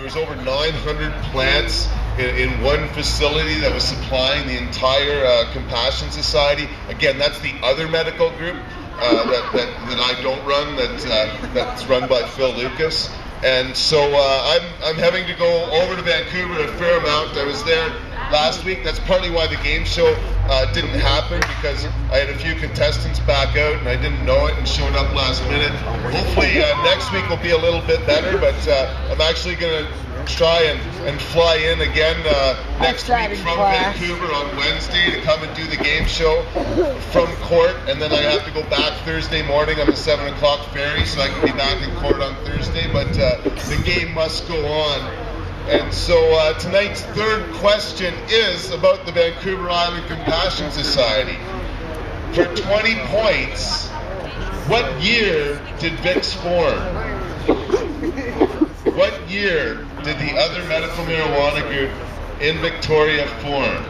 there was over 900 plants in one facility that was supplying the entire Compassion Society. Again, that's the other medical group that I don't run, that's run by Phil Lucas. And so I'm having to go over to Vancouver a fair amount. I was there last week. That's partly why the game show didn't happen, because I had a few contestants back out and I didn't know it and showed up last minute. Hopefully next week will be a little bit better, but I'm actually going to try and fly in again next week from Vancouver on Wednesday to come and do the game show from court, and then I have to go back Thursday morning on the 7 o'clock ferry, so I can be back in court on Thursday, but the game must go on. And so tonight's third question is about the Vancouver Island Compassion Society. For 20 points, what year did VIX form? What year did the other medical marijuana group in Victoria form?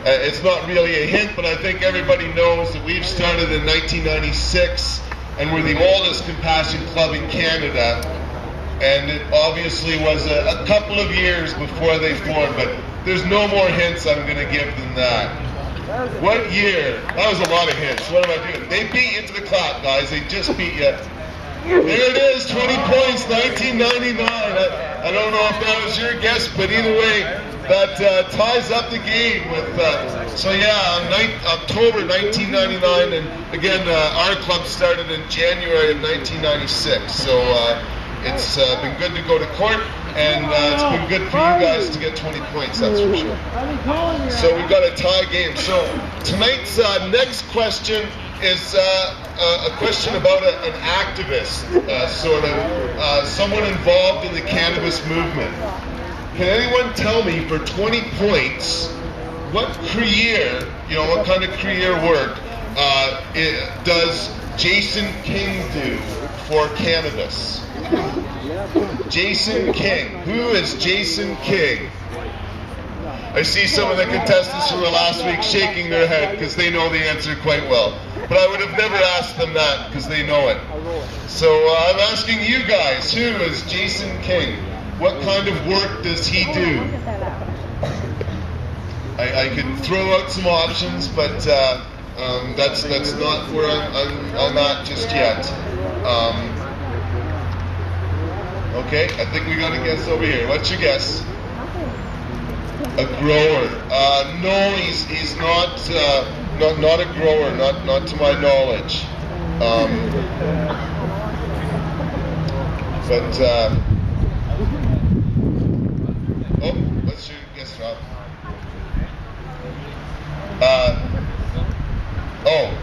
It's not really a hint, but I think everybody knows that we've started in 1996, and we're the oldest compassion club in Canada, and it obviously was a couple of years before they formed, but there's no more hints I'm going to give than that. What year? That was a lot of hints. What am I doing? They beat you to the clap, guys. They just beat you. There it is, 20 points, 1999. I don't know if that was your guess, but either way, that ties up the game with, so yeah, October 1999, and again, our club started in January of 1996, so it's been good to go to court, and it's been good for you guys to get 20 points, that's for sure. So we've got a tie game. So tonight's next question is a question about an activist, sort of, someone involved in the cannabis movement. Can anyone tell me, for 20 points, what career, what kind of career work does Jason King do for cannabis? Jason King. Who is Jason King? I see some of the contestants from the last week shaking their head because they know the answer quite well. But I would have never asked them that because they know it. So I'm asking you guys, who is Jason King? What kind of work does he do? I could throw out some options, but that's not where I'm at just yet. Okay, I think we got a guess over here. What's your guess? A grower. No, he's not a grower, not to my knowledge. What's your guess, Rob?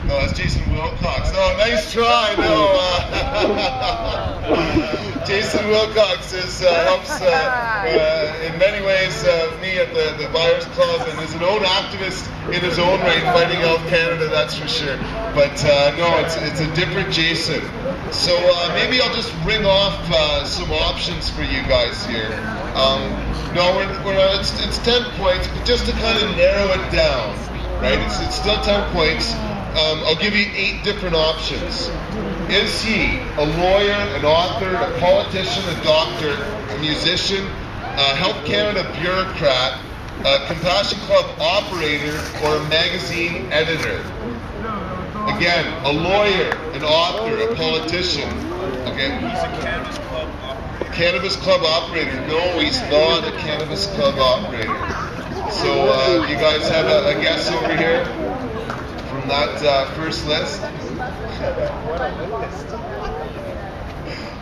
No, that's Jason Wilcox. No, nice try. No, Jason Wilcox helps in many ways me at the Buyers Club, and is an own activist in his own right, fighting Health Canada, that's for sure. But no, it's a different Jason. So maybe I'll just ring off some options for you guys here. No, it's 10 points, but just to kind of narrow it down, right? It's still 10 points. I'll give you 8 different options. Is he a lawyer, an author, a politician, a doctor, a musician, a Health Canada bureaucrat, a Compassion Club operator, or a magazine editor? Again, a lawyer, an author, a politician. Okay. He's a Cannabis Club operator. Cannabis Club operator. No, he's not a Cannabis Club operator. So you guys have a guess over here from that first list?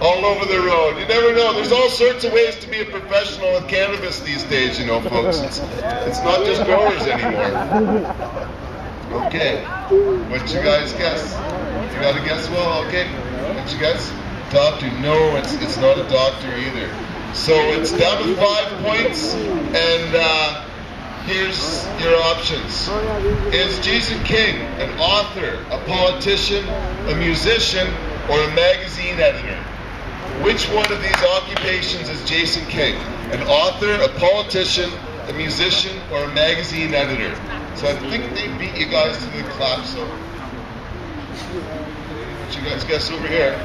All over the road. You never know. There's all sorts of ways to be a professional with cannabis these days, folks. It's not just growers anymore. Okay. What you guys guess? You got to guess well? Okay. What you guess? Doctor? No, it's not a doctor either. So it's down to 5 points, and here's your options. Is Jason King an author, a politician, a musician, or a magazine editor? Which one of these occupations is Jason King? An author, a politician, a musician, or a magazine editor? So I think they beat you guys to the clap, so what you guys guess over here?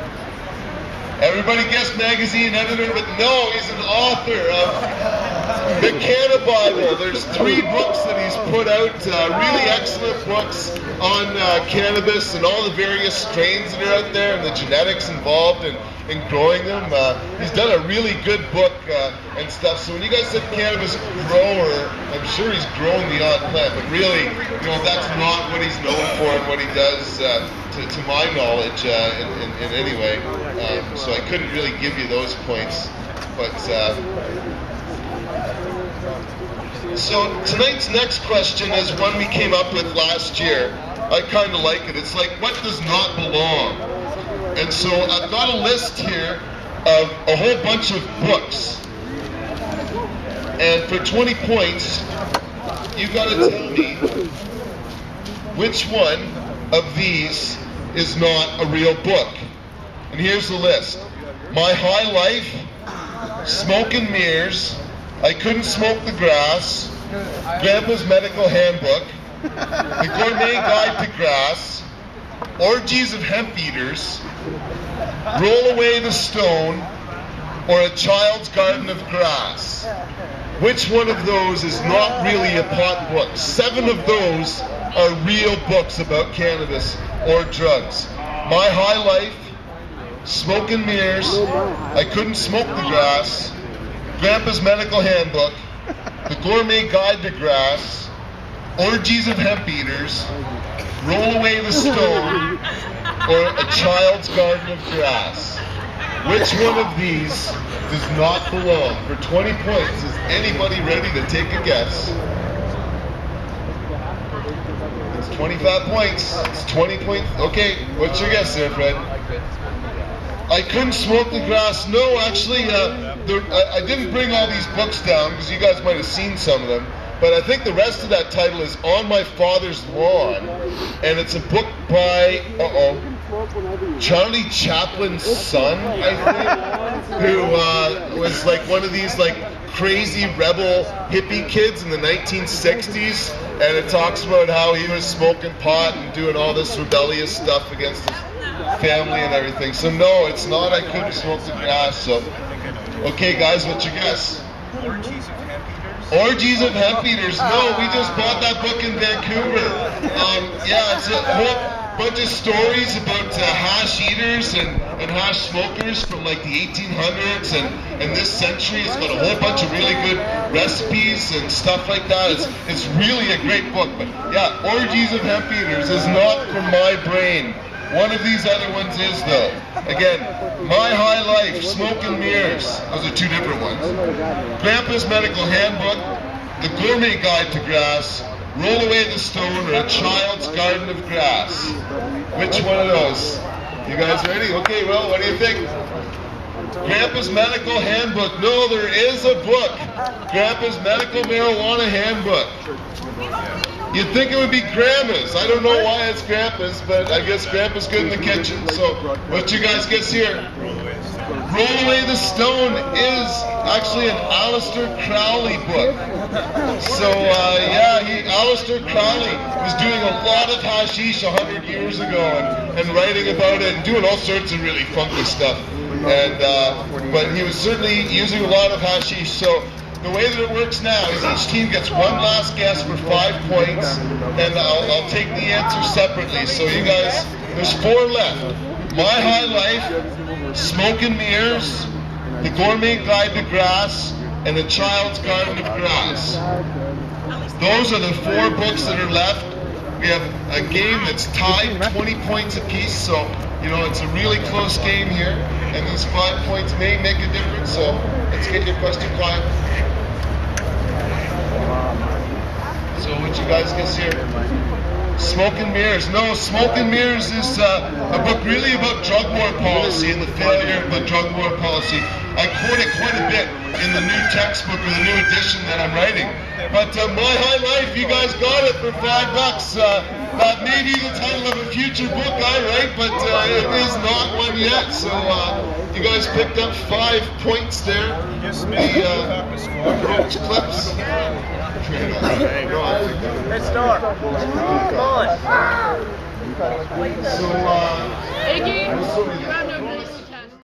Everybody guessed magazine editor, but no, he's an author of the Canna Bible. There's 3 books that he's put out, really excellent books on cannabis and all the various strains that are out there and the genetics involved in growing them. He's done a really good book and stuff. So when you guys said cannabis grower, I'm sure he's grown the odd plant, but really, that's not what he's known for and what he does, to my knowledge, in any way. So I couldn't really give you those points, but. So tonight's next question is one we came up with last year. I kind of like it. It's like, what does not belong? And so I've got a list here of a whole bunch of books. And for 20 points, you've got to tell me which one of these is not a real book. And here's the list. My High Life, Smoke and Mirrors, I Couldn't Smoke the Grass, Grandpa's Medical Handbook, The Gourmet Guide to Grass, Orgies of Hemp Eaters, Roll Away the Stone, or A Child's Garden of Grass. Which one of those is not really a pot book? 7 of those are real books about cannabis or drugs. My High Life, Smoke and Mirrors, I Couldn't Smoke the Grass, Grandpa's Medical Handbook, The Gourmet Guide to Grass, Orgies of Hemp Eaters, Roll Away the Stone, or A Child's Garden of Grass. Which one of these does not belong? For 20 points, is anybody ready to take a guess? It's 25 points. It's 20 points. Okay, what's your guess there, Fred? I Couldn't Smoke the Grass. No, actually, I didn't bring all these books down because you guys might have seen some of them. But I think the rest of that title is On My Father's Lawn. And it's a book by, Charlie Chaplin's son, I think, who was like one of these like crazy rebel hippie kids in the 1960s. And it talks about how he was smoking pot and doing all this rebellious stuff against his family and everything. So no, it's not I Couldn't Smoke the Grass. So, okay guys, what's your guess? Orgies of Hemp Eaters. No, we just bought that book in Vancouver. Yeah, it's a whole bunch of stories about hash eaters and hash smokers from like the 1800s and this century. It's got a whole bunch of really good recipes and stuff like that. It's really a great book. But yeah, Orgies of Hemp Eaters is not from my brain. One of these other ones is though. Again, My High Life, Smoke and Mirrors. Those are 2 different ones. Grandpa's Medical Handbook, The Gourmet Guide to Grass, Roll Away the Stone, or A Child's Garden of Grass. Which one of those? You guys ready? Okay, well, what do you think? Grandpa's Medical Handbook. No, there is a book. Grandpa's Medical Marijuana Handbook. You'd think it would be Grandma's. I don't know why it's Grandpa's, but I guess Grandpa's good in the kitchen. So, what you guys guess here? Roll Away the Stone is actually an Aleister Crowley book. So, yeah, Aleister Crowley was doing a lot of hashish 100 years ago and writing about it and doing all sorts of really funky stuff. And but he was certainly using a lot of hashish. So, the way that it works now is each team gets one last guess for 5 points, and I'll take the answer separately. So you guys, there's 4 left. My High Life, Smoke and Mirrors, The Gourmet Guide to Grass, and A Child's Garden of Grass. Those are the 4 books that are left. We have a game that's tied 20 points apiece, so it's a really close game here, and these 5 points may make a difference. So let's get your question, Clive. So what you guys guess here? Smoke and Mirrors. No, Smoke and Mirrors is a book really about drug war policy and the failure of the drug war policy. I quote it quite a bit in the new textbook or the new edition that I'm writing. But My High Life, you guys got it for $5. That may be the title of a future book I write, but it is not one yet. So you guys picked up 5 points there. The Roach Clips. Let's start. Come on. So, Iggy.